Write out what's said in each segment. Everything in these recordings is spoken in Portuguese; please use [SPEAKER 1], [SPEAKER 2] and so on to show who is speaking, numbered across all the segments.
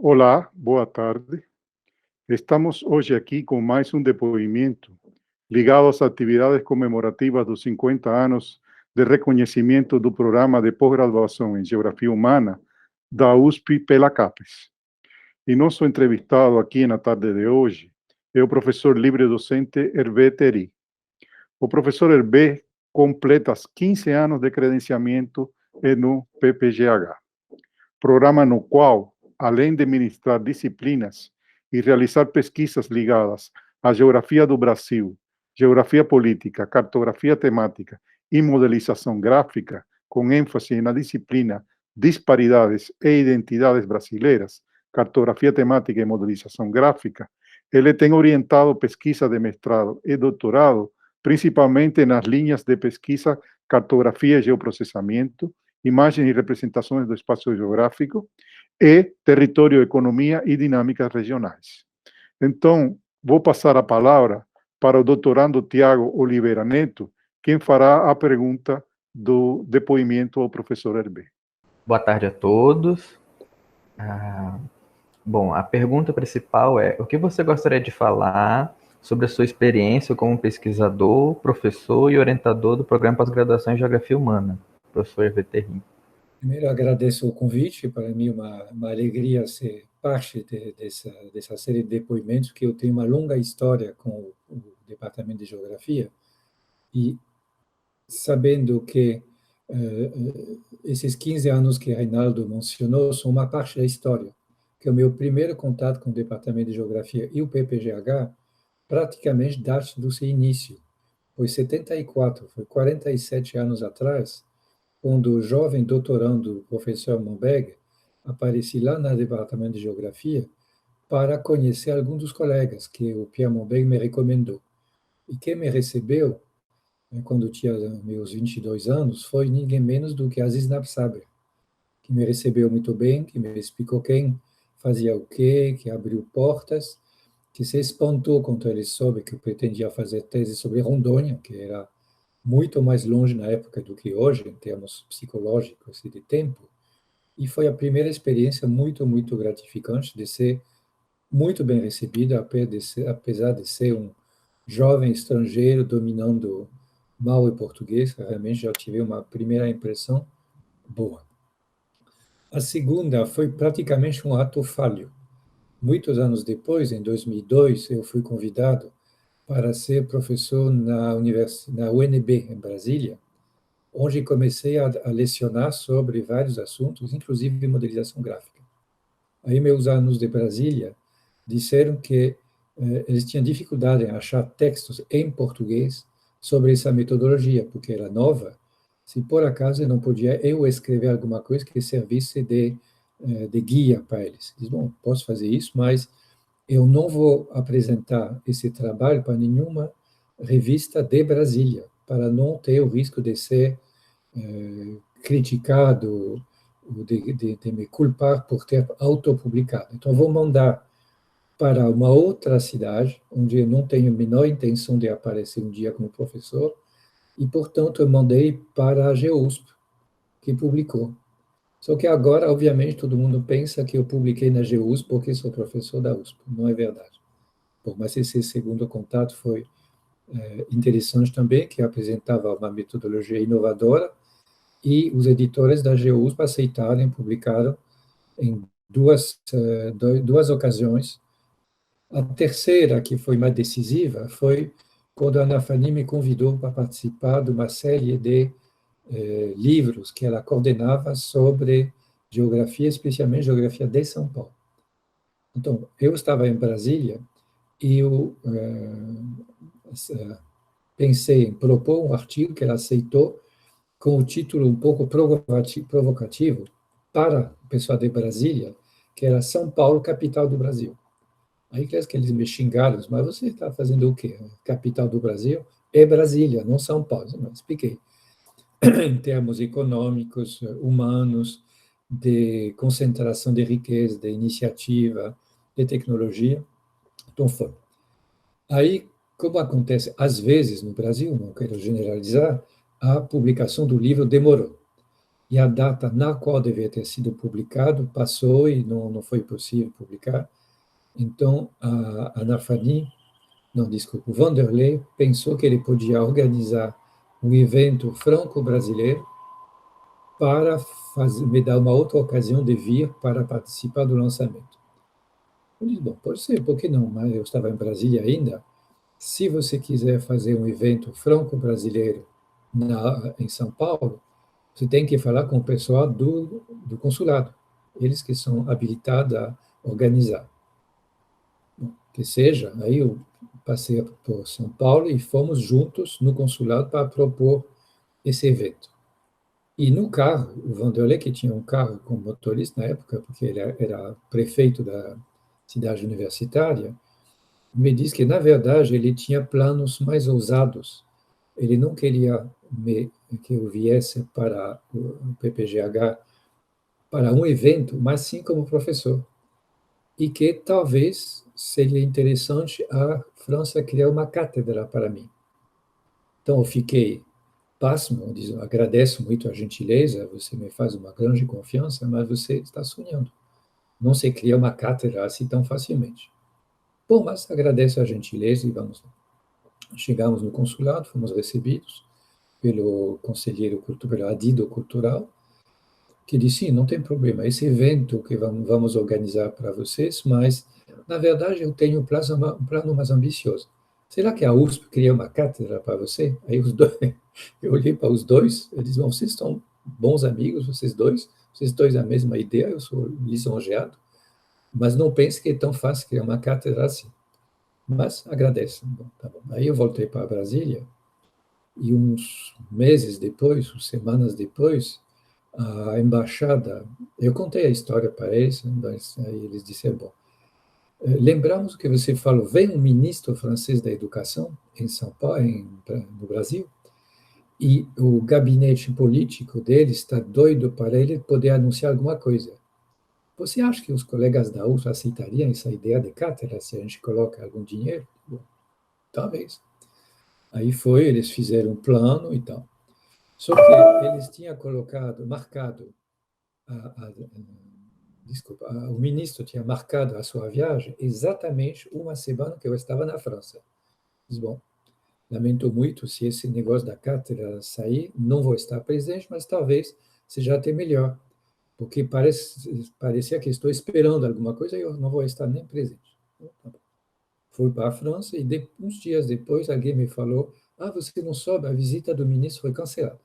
[SPEAKER 1] Olá, boa tarde. Estamos hoje aqui com mais um depoimento ligado às atividades comemorativas dos 50 anos de reconhecimento do programa de pós-graduação em Geografia Humana da USP pela CAPES. E nosso entrevistado aqui na tarde de hoje é o professor livre-docente Hervé Teri. O professor Hervé completa 15 anos de credenciamento no PPGH, programa no qual, além de ministrar disciplinas e realizar pesquisas ligadas à geografia do Brasil, geografia política, cartografia temática e modelização gráfica, com ênfase na disciplina Disparidades e Identidades Brasileiras, cartografia temática e modelização gráfica, ele tem orientado pesquisa de mestrado e doutorado, principalmente nas linhas de pesquisa cartografia e geoprocessamento, imagens e representações do espaço geográfico, e território, economia e dinâmicas regionais. Então, vou passar a palavra para o doutorando Tiago Oliveira Neto, quem fará a pergunta do depoimento ao professor Hervé.
[SPEAKER 2] Boa tarde a todos. Bom, a pergunta principal é: o que você gostaria de falar sobre a sua experiência como pesquisador, professor e orientador do programa pós-graduação em Geografia Humana, professor Hervé Teri?
[SPEAKER 3] Primeiro, agradeço o convite. Para mim, uma alegria ser parte dessa série de depoimentos, que eu tenho uma longa história com o Departamento de Geografia, e sabendo que esses 15 anos que Reinaldo mencionou são uma parte da história, que o meu primeiro contato com o Departamento de Geografia e o PPGH praticamente data do seu início. Foi 74, foi 47 anos atrás, quando o jovem doutorando, o professor Monberg, apareci lá no Departamento de Geografia para conhecer alguns dos colegas que o Pierre Monberg me recomendou. E quem me recebeu, quando eu tinha meus 22 anos, foi ninguém menos do que Aziz Nabsaber, que me recebeu muito bem, que me explicou quem fazia o quê, que abriu portas, que se espantou quando ele soube que eu pretendia fazer tese sobre Rondônia, que era muito mais longe na época do que hoje, em termos psicológicos e de tempo, e foi a primeira experiência muito, muito gratificante de ser muito bem recebido, apesar de ser um jovem estrangeiro dominando mal o português. Realmente já tive uma primeira impressão boa. A segunda foi praticamente um ato falho. Muitos anos depois, em 2002, eu fui convidado para ser professor na UNB, em Brasília, onde comecei a lecionar sobre vários assuntos, inclusive modelização gráfica. Aí meus alunos de Brasília disseram que eles tinham dificuldade em achar textos em português sobre essa metodologia, porque era nova. Se por acaso eu não podia eu escrever alguma coisa que servisse de guia para eles. Diz, bom, posso fazer isso, mas eu não vou apresentar esse trabalho para nenhuma revista de Brasília, para não ter o risco de ser criticado, de me culpar por ter autopublicado. Então, vou mandar para uma outra cidade, onde eu não tenho a menor intenção de aparecer um dia como professor, e, portanto, eu mandei para a GEUSP, que publicou. Só que agora, obviamente, todo mundo pensa que eu publiquei na GEUSP porque sou professor da USP. Não é verdade. Bom, mas esse segundo contato foi interessante também, que apresentava uma metodologia inovadora, e os editores da GEUSP aceitaram e publicaram em duas ocasiões. A terceira, que foi mais decisiva, foi quando a Ana Fani me convidou para participar de uma série de livros que ela coordenava sobre geografia, especialmente geografia de São Paulo. Então, eu estava em Brasília e eu pensei em propor um artigo que ela aceitou, com o título um pouco provocativo para o pessoal de Brasília, que era São Paulo, capital do Brasil. Aí que eles me xingaram, mas você está fazendo o quê? Capital do Brasil é Brasília, não São Paulo. Não, expliquei. Em termos econômicos, humanos, de concentração de riqueza, de iniciativa, de tecnologia. Então, foi. Aí, como acontece às vezes no Brasil, não quero generalizar, a publicação do livro demorou. e a data na qual devia ter sido publicado passou e não foi possível publicar. Então, a Ana Fanny, não, desculpa, o Vanderlei pensou que ele podia organizar um evento franco-brasileiro para me dar uma outra ocasião de vir para participar do lançamento. Eu disse, bom, pode ser, por que não? Mas eu estava em Brasília ainda. Se você quiser fazer um evento franco-brasileiro em São Paulo, você tem que falar com o pessoal do consulado, eles que são habilitados a organizar. Bom, que seja, aí eu passei por São Paulo e fomos juntos no consulado para propor esse evento. E no carro, o Vanderlei, que tinha um carro com motorista na época, porque ele era prefeito da cidade universitária, me disse que, na verdade, ele tinha planos mais ousados. Ele não queria que eu viesse para o PPGH para um evento, mas sim como professor. E que talvez seria interessante a França criar uma cátedra para mim. Então, eu fiquei pasmo, agradeço muito a gentileza, você me faz uma grande confiança, mas você está sonhando. Não se cria uma cátedra assim tão facilmente. Bom, mas agradeço a gentileza e vamos lá. Chegamos no consulado, fomos recebidos pelo conselheiro cultural, pelo adido cultural, que disse, sim, não tem problema, esse evento que vamos organizar para vocês, mas, na verdade, eu tenho um plano mais ambicioso. Será que a USP cria uma cátedra para você? Aí os dois, eu olhei para os dois, eles disseram, vocês são bons amigos, vocês dois a mesma ideia, eu sou lisonjeado, mas não pense que é tão fácil criar uma cátedra assim. Mas agradeço. Bom, tá bom. Aí eu voltei para Brasília, e uns meses depois, semanas depois, a embaixada, eu contei a história para eles, mas aí eles disseram, bom, lembramos que você falou, vem um ministro francês da educação em São Paulo, no Brasil, e o gabinete político dele está doido para ele poder anunciar alguma coisa. Você acha que os colegas da USP aceitariam essa ideia de cátedra se a gente coloca algum dinheiro? Bom, talvez. Aí eles fizeram um plano e tal. Só que eles tinham marcado, desculpa, o ministro tinha marcado a sua viagem exatamente uma semana que eu estava na França. Diz, bom, lamento muito se esse negócio da cátedra sair, não vou estar presente, mas talvez seja até melhor, porque parecia que estou esperando alguma coisa e eu não vou estar nem presente. Fui para a França e uns dias depois alguém me falou, você não soube, a visita do ministro foi cancelada.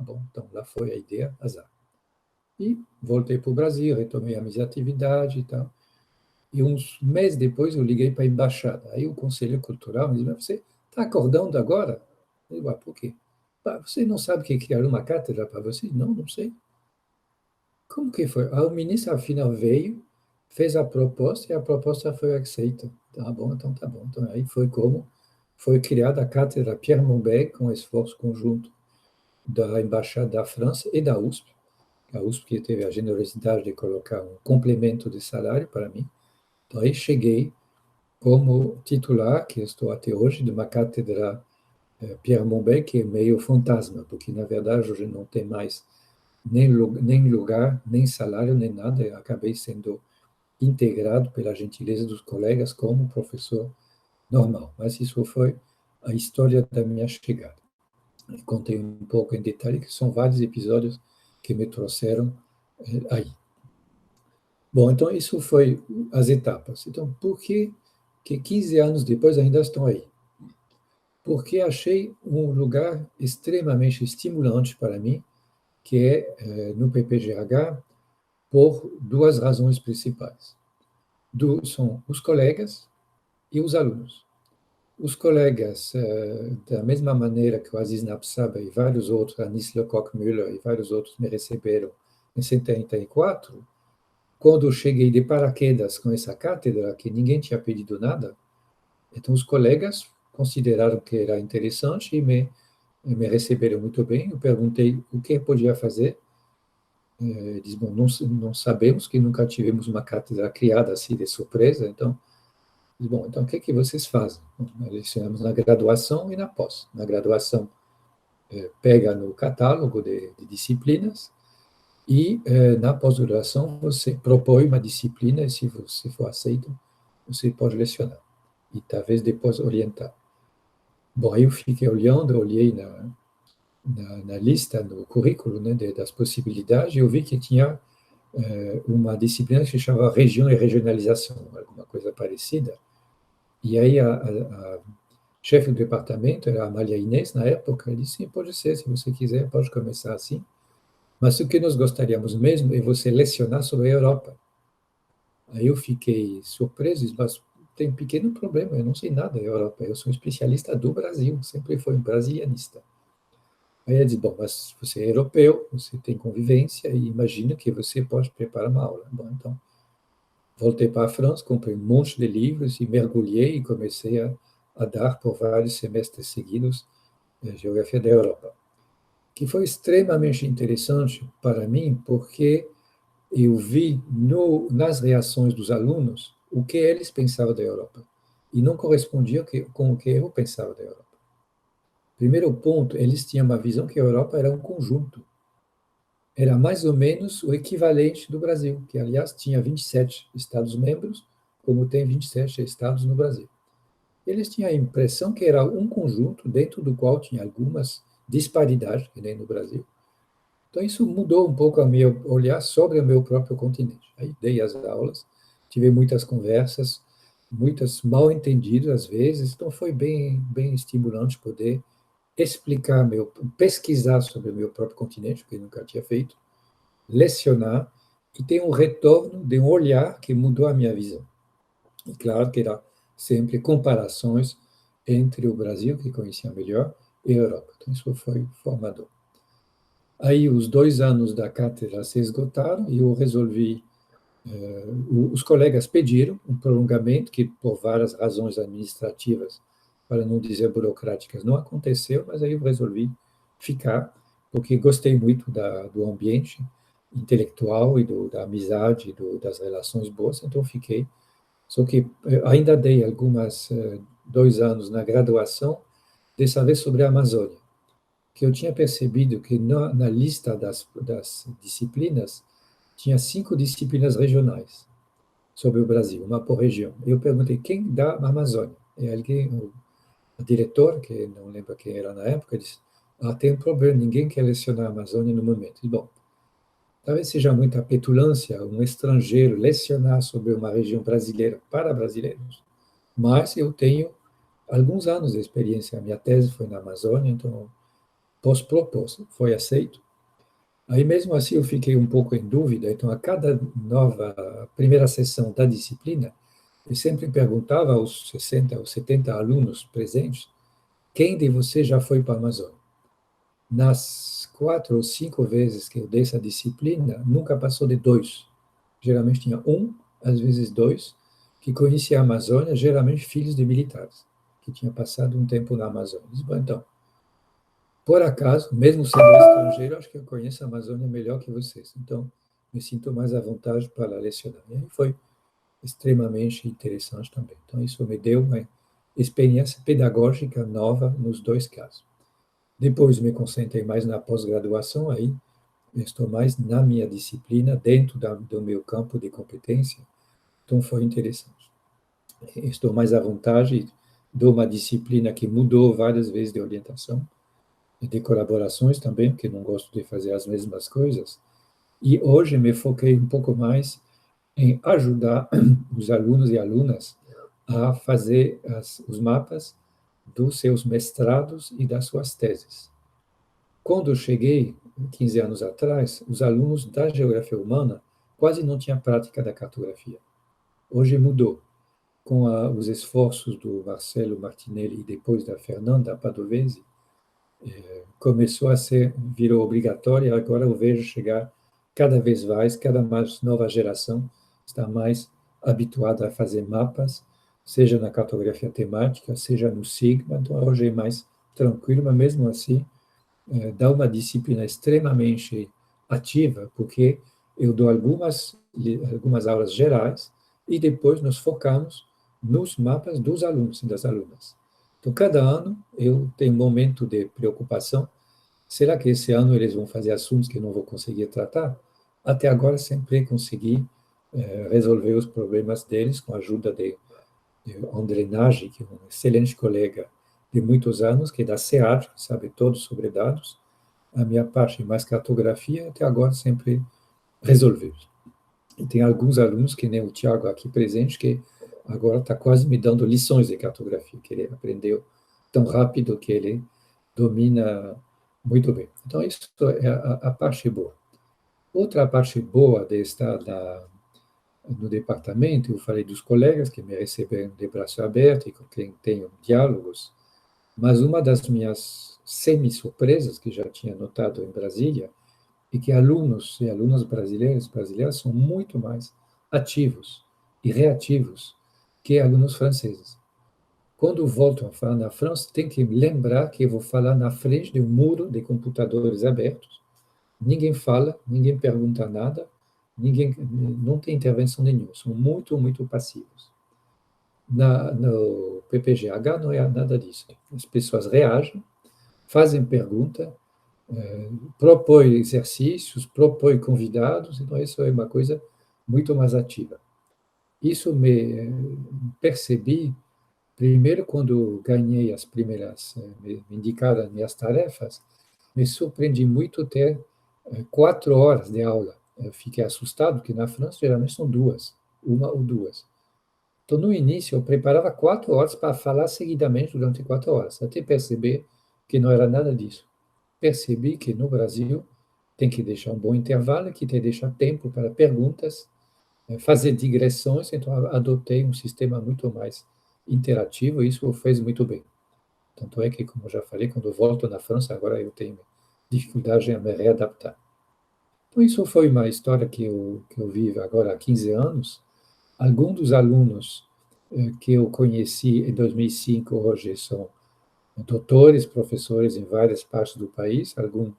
[SPEAKER 3] Bom, então lá foi a ideia, azar. E voltei para o Brasil, retomei as minhas atividades e tal. E uns meses depois eu liguei para a embaixada. Aí o conselheiro cultural me disse, mas você está acordando agora? Eu digo, por quê? Você não sabe que criaram uma cátedra para você? Não, não sei. Como que foi? O ministro, afinal, veio, fez a proposta e a proposta foi aceita. Tá bom, então tá bom. Então aí foi criada a cátedra Pierre Monbeck com esforço conjunto da Embaixada da França e da USP. A USP que teve a generosidade de colocar um complemento de salário para mim. Então aí cheguei como titular, que estou até hoje, de uma cátedra Pierre Monbeck, que é meio fantasma, porque na verdade hoje não tem mais nem lugar, nem salário, nem nada. Eu acabei sendo integrado pela gentileza dos colegas como professor normal. Mas isso foi a história da minha chegada. E contei um pouco em detalhe, que são vários episódios que me trouxeram aí. Bom, então isso foi as etapas. Então, por que 15 anos depois ainda estão aí? Porque achei um lugar extremamente estimulante para mim, que é no PPGH, por duas razões principais. São os colegas e os alunos. Os colegas, da mesma maneira que o Aziz Nabsaba e vários outros, Anis Lecoq-Müller e vários outros me receberam em 74, quando eu cheguei de paraquedas com essa cátedra, que ninguém tinha pedido nada, então os colegas consideraram que era interessante e me receberam muito bem. Eu perguntei o que eu podia fazer. Diz, bom, não sabemos, que nunca tivemos uma cátedra criada assim de surpresa, então, diz, bom, então o que vocês fazem? Nós lecionamos na graduação e na pós. Na graduação, pega no catálogo de disciplinas, E na pós-graduação você propõe uma disciplina e se você for aceito, você pode lecionar e talvez depois orientar. Bom, aí eu fiquei olhando, olhei na lista, no currículo, né, das possibilidades, e eu vi que tinha uma disciplina que se chamava região e regionalização, alguma coisa parecida. E aí a chefe do departamento era a Amália Inês, na época, ele disse, sim, pode ser, se você quiser, pode começar assim. Mas o que nós gostaríamos mesmo é você lecionar sobre a Europa. Aí eu fiquei surpreso, mas tem um pequeno problema, eu não sei nada da Europa, eu sou um especialista do Brasil, sempre fui um brasilianista. Aí ela diz, bom, mas você é europeu, você tem convivência e imagina que você pode preparar uma aula. Bom, então, voltei para a França, comprei um monte de livros e mergulhei e comecei a dar por vários semestres seguidos Geografia da Europa, que foi extremamente interessante para mim, porque eu vi nas reações dos alunos o que eles pensavam da Europa e não correspondia com o que eu pensava da Europa. Primeiro ponto, eles tinham uma visão que a Europa era um conjunto. Era mais ou menos o equivalente do Brasil, que, aliás, tinha 27 Estados-membros, como tem 27 estados no Brasil. Eles tinham a impressão que era um conjunto dentro do qual tinha algumas disparidades, que nem no Brasil. Então, isso mudou um pouco o meu olhar sobre o meu próprio continente. Aí dei as aulas, tive muitas conversas, muitas mal entendidas às vezes, então foi bem estimulante poder explicar, pesquisar sobre o meu próprio continente, que eu nunca tinha feito, lecionar e ter um retorno de um olhar que mudou a minha visão. E claro que era sempre comparações entre o Brasil, que conhecia melhor, e a Europa. Então, isso foi formador. Aí, os 2 anos da cátedra se esgotaram e eu resolvi. Os colegas pediram um prolongamento, que por várias razões administrativas, para não dizer burocráticas, não aconteceu, mas aí eu resolvi ficar, porque gostei muito do ambiente intelectual e da amizade, das relações boas, então fiquei. Só que ainda dei 2 anos na graduação, dessa vez sobre a Amazônia, que eu tinha percebido que na lista das disciplinas tinha 5 disciplinas regionais sobre o Brasil, uma por região. Eu perguntei quem dá a Amazônia. E alguém, o diretor, que não lembro quem era na época, disse: tem um problema, ninguém quer lecionar a Amazônia no momento. E, bom, talvez seja muita petulância um estrangeiro lecionar sobre uma região brasileira para brasileiros, mas eu tenho alguns anos de experiência. A minha tese foi na Amazônia, então posso propor, foi aceito. Aí, mesmo assim, eu fiquei um pouco em dúvida. Então, a cada primeira sessão da disciplina, eu sempre perguntava aos 60 ou 70 alunos presentes, quem de vocês já foi para a Amazônia? Nas 4 ou 5 vezes que eu dei essa disciplina, nunca passou de 2. Geralmente tinha um, às vezes 2, que conhecia a Amazônia, geralmente filhos de militares, que tinham passado um tempo na Amazônia. Eu disse, bom, então, por acaso, mesmo sendo estrangeiro, acho que eu conheço a Amazônia melhor que vocês. Então, me sinto mais à vontade para lecionar. E aí foi extremamente interessante também. Então, isso me deu uma experiência pedagógica nova nos 2 casos. Depois, me concentrei mais na pós-graduação, aí estou mais na minha disciplina, dentro do meu campo de competência. Então, foi interessante. Estou mais à vontade, dou uma disciplina que mudou várias vezes de orientação, de colaborações também, porque não gosto de fazer as mesmas coisas. E hoje me foquei um pouco mais em ajudar os alunos e alunas a fazer os mapas dos seus mestrados e das suas teses. Quando eu cheguei, 15 anos atrás, os alunos da geografia humana quase não tinham prática da cartografia. Hoje mudou. Com os esforços do Marcelo Martinelli e depois da Fernanda Padovese, virou obrigatória, agora eu vejo chegar cada vez mais, cada mais nova geração está mais habituada a fazer mapas, seja na cartografia temática, seja no Sigma, então hoje é mais tranquilo, mas mesmo assim dá uma disciplina extremamente ativa, porque eu dou algumas aulas gerais e depois nos focamos nos mapas dos alunos e das alunas. Então, cada ano eu tenho um momento de preocupação. Será que esse ano eles vão fazer assuntos que eu não vou conseguir tratar? até agora sempre consegui resolver os problemas deles com a ajuda de André Nagy, que é um excelente colega de muitos anos, que é da SEAD, que sabe tudo sobre dados. A minha parte mais cartografia, até agora sempre resolveu. E tem alguns alunos, que nem o Tiago aqui presente, que agora está quase me dando lições de cartografia, que ele aprendeu tão rápido que ele domina muito bem. Então, isso é a parte boa. Outra parte boa de estar no departamento, eu falei dos colegas que me receberam de braço aberto e com quem tenho diálogos, mas uma das minhas semi-surpresas, que já tinha notado em Brasília, é que alunos e alunas brasileiras são muito mais ativos e reativos que alunos franceses. Quando voltam a falar na França, tem que lembrar que eu vou falar na frente de um muro de computadores abertos. Ninguém fala, ninguém pergunta nada, ninguém não tem intervenção nenhuma. São muito, muito passivos. No PPGH não é nada disso. As pessoas reagem, fazem pergunta, propõem exercícios, propõem convidados, então isso é uma coisa muito mais ativa. Isso me percebi primeiro quando ganhei as primeiras, me indicaram as minhas tarefas, me surpreendi muito ter 4 horas de aula. Eu fiquei assustado, porque na França geralmente são duas, uma ou duas. Então, no início, eu preparava 4 horas para falar seguidamente durante 4 horas, até perceber que não era nada disso. Percebi que no Brasil tem que deixar um bom intervalo, que tem que deixar tempo para perguntas, fazer digressões, então adotei um sistema muito mais interativo e isso fez muito bem. Tanto é que, como eu já falei, quando eu volto na França, agora eu tenho dificuldade em me readaptar. Então, isso foi uma história que eu vivo agora há 15 anos. Alguns dos alunos que eu conheci em 2005 hoje são doutores, professores em várias partes do país. Alguns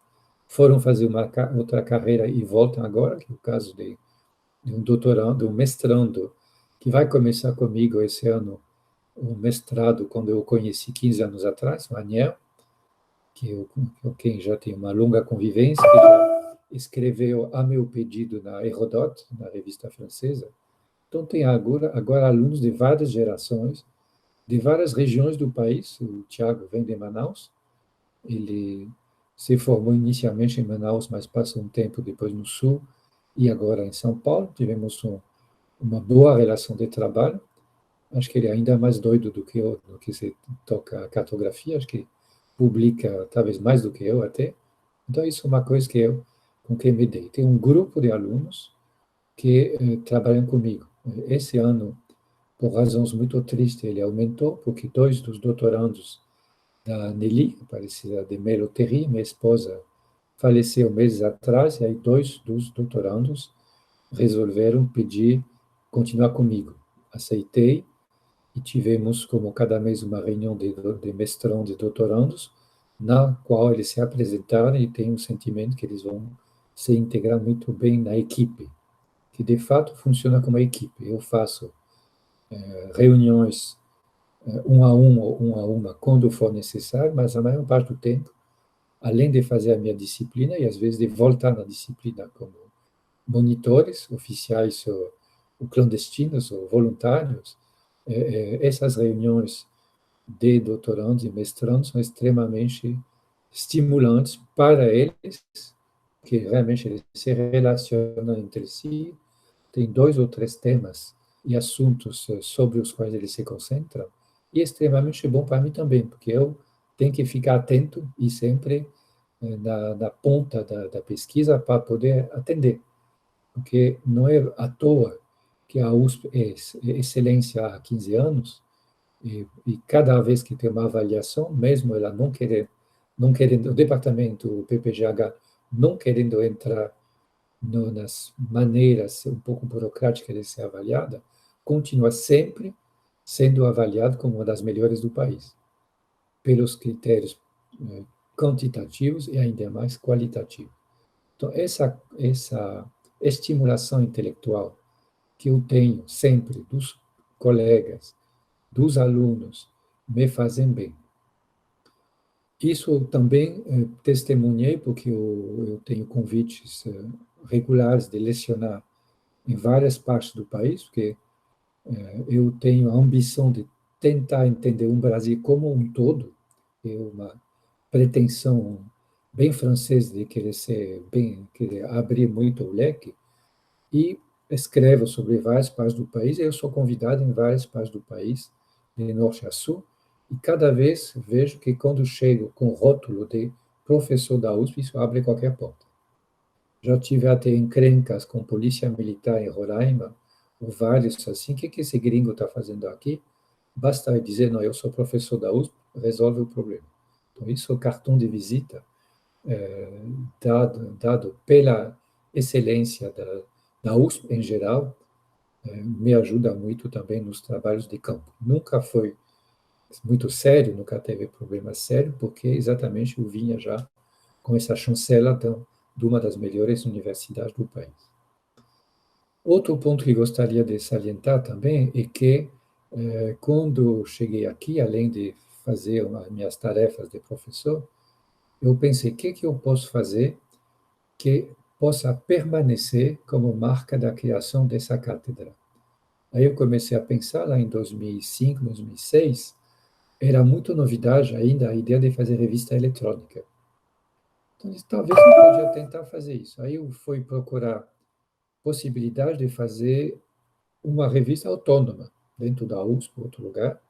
[SPEAKER 3] foram fazer uma outra carreira e voltam agora, que é o caso de um doutorando, de um mestrando, que vai começar comigo esse ano, um mestrado, quando eu o conheci 15 anos atrás, o Aniel, quem já tem uma longa convivência, que já escreveu a meu pedido na Herodot, na revista francesa. Então, tem agora alunos de várias gerações, de várias regiões do país. O Tiago vem de Manaus, ele se formou inicialmente em Manaus, mas passou um tempo depois no Sul e agora em São Paulo. Tivemos uma boa relação de trabalho. Acho que ele é ainda mais doido do que eu, no que se toca a cartografia. Acho que publica talvez mais do que eu até. Então, isso é uma coisa que eu, com quem me dei. Tem um grupo de alunos que trabalham comigo. Esse ano, por razões muito tristes, ele aumentou, porque 2 dos doutorandos da Nelly, parecida de Melo Terry, minha esposa, faleceu meses atrás, e aí 2 dos doutorandos resolveram pedir continuar comigo. Aceitei e tivemos, como cada mês, uma reunião de mestrão de doutorandos, na qual eles se apresentaram e tem um sentimento que eles vão se integrar muito bem na equipe, que de fato funciona como equipe. Eu faço reuniões um a um ou um a uma quando for necessário, mas a maior parte do tempo, além de fazer a minha disciplina e às vezes de voltar na disciplina como monitores, oficiais ou clandestinos ou voluntários, essas reuniões de doutorandos e mestrandos são extremamente estimulantes para eles, que realmente eles se relacionam entre si, tem 2 ou 3 temas e assuntos sobre os quais eles se concentram, e é extremamente bom para mim também, porque eu tenho que ficar atento e sempre na ponta da pesquisa para poder atender, porque não é à toa que a USP é excelência há 15 anos, e cada vez que tem uma avaliação, mesmo ela não querendo, o departamento, o PPGH, não querendo entrar nas maneiras um pouco burocráticas de ser avaliada, continua sempre sendo avaliado como uma das melhores do país, pelos critérios quantitativos e ainda mais qualitativos. Então, essa estimulação intelectual que eu tenho sempre dos colegas, dos alunos, me fazem bem. Isso também testemunhei, porque eu tenho convites regulares de lecionar em várias partes do país, porque eu tenho a ambição de tentar entender o Brasil como um todo, é uma pretensão bem francesa de querer abrir muito o leque, e escrevo sobre várias partes do país, e eu sou convidado em várias partes do país, de norte a sul, e cada vez vejo que quando chego com o rótulo de professor da USP, isso abre qualquer porta. Já tive até encrencas com polícia militar em Roraima, ou vários assim, o que esse gringo está fazendo aqui? Basta dizer, não, eu sou professor da USP, resolve o problema. Então, isso é o cartão de visita dado pela excelência da USP em geral, me ajuda muito também nos trabalhos de campo. Nunca foi muito sério, nunca teve problema sério, porque exatamente eu vinha já com essa chancela de uma das melhores universidades do país. Outro ponto que gostaria de salientar também é que, quando cheguei aqui, além de fazer as minhas tarefas de professor, eu pensei, o que eu posso fazer que possa permanecer como marca da criação dessa cátedra? Aí eu comecei a pensar, lá em 2005, 2006, era muito novidade ainda a ideia de fazer revista eletrônica. Então, eu disse, talvez eu podia tentar fazer isso. Aí eu fui procurar possibilidade de fazer uma revista autônoma, dentro da USP, ou outro lugar.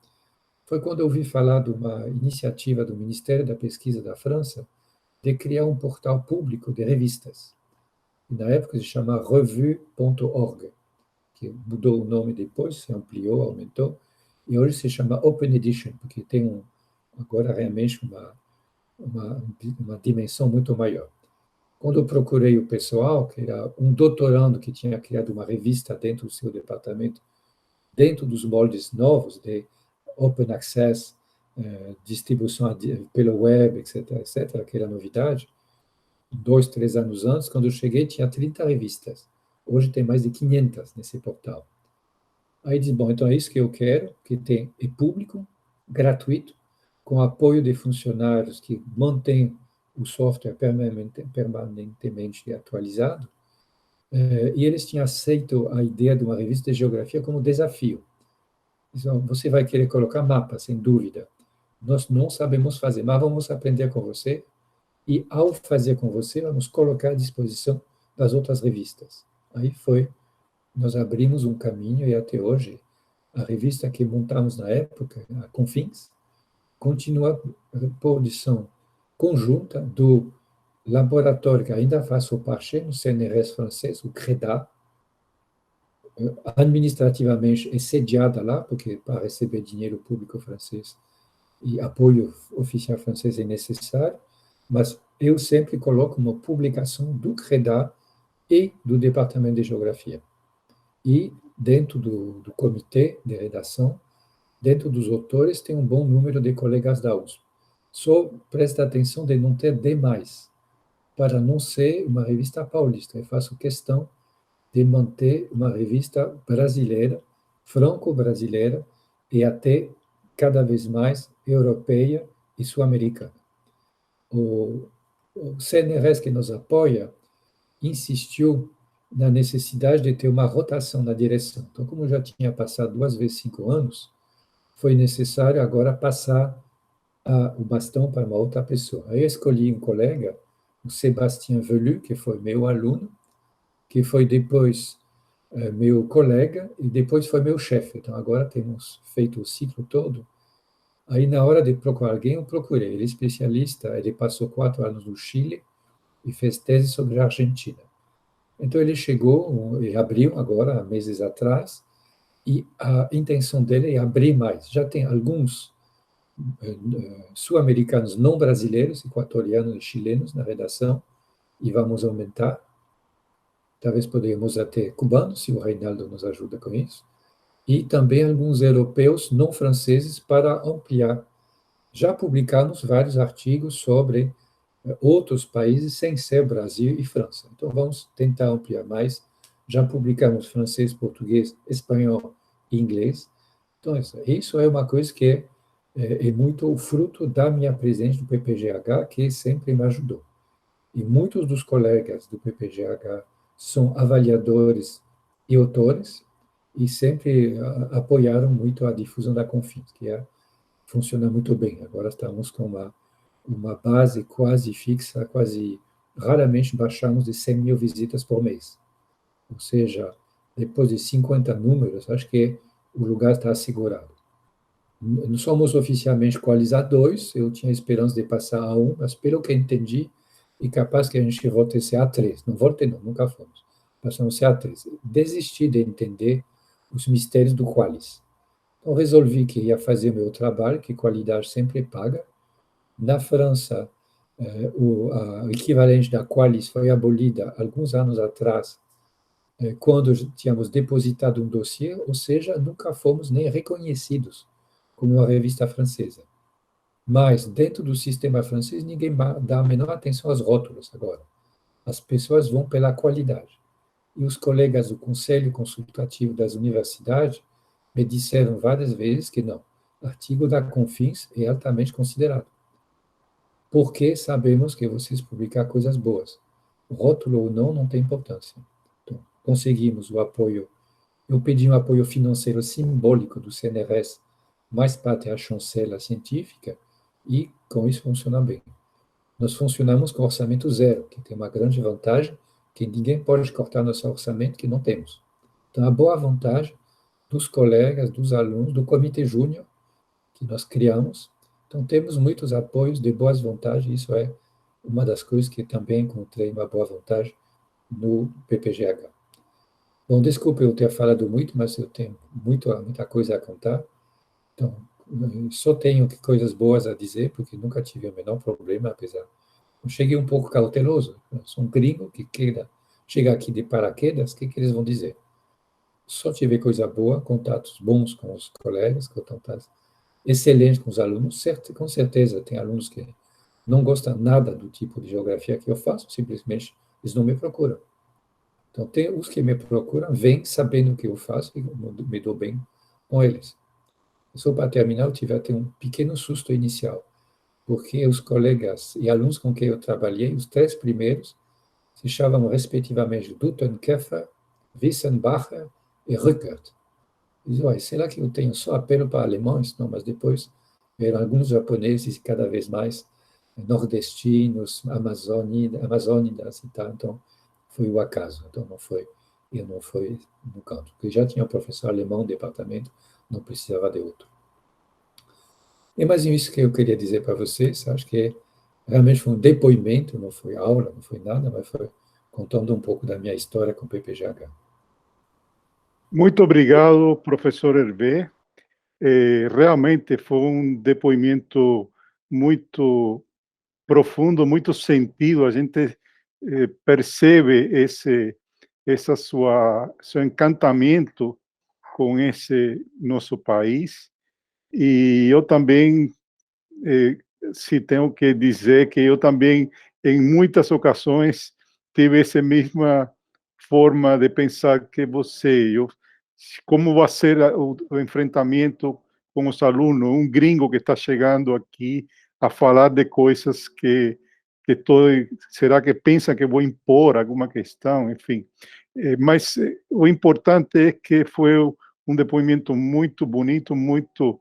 [SPEAKER 3] Foi quando eu ouvi falar de uma iniciativa do Ministério da Pesquisa da França de criar um portal público de revistas. E na época se chama revue.org, que mudou o nome depois, se ampliou, aumentou, e hoje se chama Open Edition, porque tem agora realmente uma dimensão muito maior. Quando eu procurei o pessoal, que era um doutorando que tinha criado uma revista dentro do seu departamento, dentro dos moldes novos de Open Access, distribuição pelo web, etc., etc., aquela novidade, 2, 3 anos antes, quando eu cheguei, tinha 30 revistas. Hoje tem mais de 500 nesse portal. Aí diz, bom, então é isso que eu quero, que é público, gratuito, com apoio de funcionários que mantêm o software permanentemente atualizado. E eles tinham aceito a ideia de uma revista de geografia como desafio. Então, você vai querer colocar mapa, sem dúvida. Nós não sabemos fazer, mas vamos aprender com você, e ao fazer com você, vamos colocar à disposição das outras revistas. Aí nós abrimos um caminho, e até hoje, a revista que montamos na época, a Confins, continua a produção conjunta do laboratório que ainda faz o parte no CNRS francês, o CREDA, administrativamente é sediada lá, porque para receber dinheiro público francês e apoio oficial francês é necessário, mas eu sempre coloco uma publicação do CREDA e do Departamento de Geografia. E dentro do comitê de redação, dentro dos autores, tem um bom número de colegas da USP. Só presta atenção de não ter demais, para não ser uma revista paulista. Eu faço questão de manter uma revista brasileira, franco-brasileira, e até cada vez mais europeia e sul-americana. O CNRS, que nos apoia, insistiu na necessidade de ter uma rotação na direção. Então, como já tinha passado 2 vezes 5 anos, foi necessário agora passar o bastão para uma outra pessoa. Aí eu escolhi um colega, o Sébastien Velu, que foi meu aluno, que foi depois meu colega e depois foi meu chefe. Então, agora temos feito o ciclo todo. Aí, na hora de procurar alguém, eu procurei. Ele é especialista, ele passou 4 anos no Chile e fez tese sobre a Argentina. Então, ele chegou e abriu agora, há meses atrás, e a intenção dele é abrir mais. Já tem alguns sul-americanos não brasileiros, equatorianos e chilenos na redação, e vamos aumentar. Talvez poderíamos até cubanos, se o Reinaldo nos ajuda com isso, e também alguns europeus não franceses para ampliar. Já publicamos vários artigos sobre outros países sem ser Brasil e França. Então, vamos tentar ampliar mais. Já publicamos francês, português, espanhol e inglês. Então, isso é uma coisa que é muito o fruto da minha presença do PPGH, que sempre me ajudou. E muitos dos colegas do PPGH são avaliadores e autores, e sempre apoiaram muito a difusão da Confins, que funciona muito bem. Agora estamos com uma base quase fixa, quase raramente baixamos de 100 mil visitas por mês. Ou seja, depois de 50 números, acho que o lugar está assegurado. Não somos oficialmente Qualis A2, eu tinha esperança de passar a A1, mas pelo que entendi, é capaz que a gente volte a ser A3. Não volte não, nunca fomos. Passamos a ser A3. Desisti de entender os mistérios do Qualis. Então, resolvi que ia fazer o meu trabalho, que qualidade sempre paga. Na França, o equivalente da Qualis foi abolida alguns anos atrás, quando tínhamos depositado um dossiê, ou seja, nunca fomos nem reconhecidos como uma revista francesa. Mas, dentro do sistema francês, ninguém dá a menor atenção aos rótulos agora. As pessoas vão pela qualidade. E os colegas do Conselho Consultativo das Universidades me disseram várias vezes que não, artigo da Confins é altamente considerado. Porque sabemos que vocês publicam coisas boas. Rótulo ou não, não tem importância. Então, conseguimos o apoio. Eu pedi um apoio financeiro simbólico do CNRS, mais parte a chancela científica, e com isso funciona bem. Nós funcionamos com orçamento zero, que tem uma grande vantagem, que ninguém pode cortar nosso orçamento, que não temos. Então, a boa vantagem dos colegas, dos alunos, do Comitê Júnior, que nós criamos. Então, temos muitos apoios de boas vantagens, isso é uma das coisas que também encontrei uma boa vantagem no PPGH. Bom, desculpe eu ter falado muito, mas eu tenho muita coisa a contar. Então, só tenho coisas boas a dizer, porque nunca tive o menor problema, apesar. Eu cheguei um pouco cauteloso. Eu sou um gringo que chega aqui de paraquedas, o que eles vão dizer? Só tive coisa boa, contatos bons com os colegas, contatos excelentes com os alunos. Com certeza, tem alunos que não gostam nada do tipo de geografia que eu faço, simplesmente eles não me procuram. Então, tem os que me procuram, vêm sabendo o que eu faço e me dou bem com eles. Só para terminar, eu tive até um pequeno susto inicial, porque os colegas e alunos com quem eu trabalhei, os 3 primeiros, se chamavam respectivamente Dutenköfer, Wissenbacher e Rückert. Eu disse, será que eu tenho só apelo para alemães? Não, mas depois vieram alguns japoneses, cada vez mais nordestinos, amazônidas e tal. Então, foi o acaso. Então, eu não fui no canto. Porque já tinha um professor alemão no departamento, não precisava de outro. E mais isso que eu queria dizer para vocês, acho que realmente foi um depoimento, não foi aula, não foi nada, mas foi contando um pouco da minha história com o PPGH.
[SPEAKER 1] Muito obrigado, professor Hervé. Realmente foi um depoimento muito profundo, muito sentido. A gente percebe seu encantamento com esse nosso país. E eu também, se tenho que dizer que eu também, em muitas ocasiões, tive essa mesma forma de pensar que você. Como vai ser o enfrentamento com os alunos? Um gringo que está chegando aqui a falar de coisas que será que pensa que vou impor alguma questão? Enfim. Mas o importante é que foi um depoimento muito bonito, muito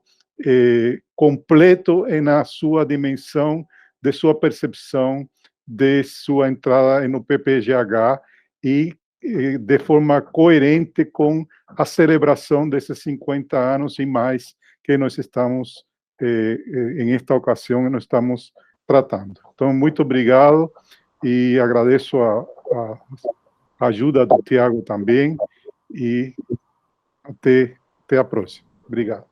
[SPEAKER 1] completo na sua dimensão, de sua percepção, de sua entrada no PPGH e de forma coerente com a celebração desses 50 anos e mais que nós estamos, em esta ocasião, nós estamos tratando. Então, muito obrigado e agradeço a ajuda do Tiago também e até a próxima. Obrigado.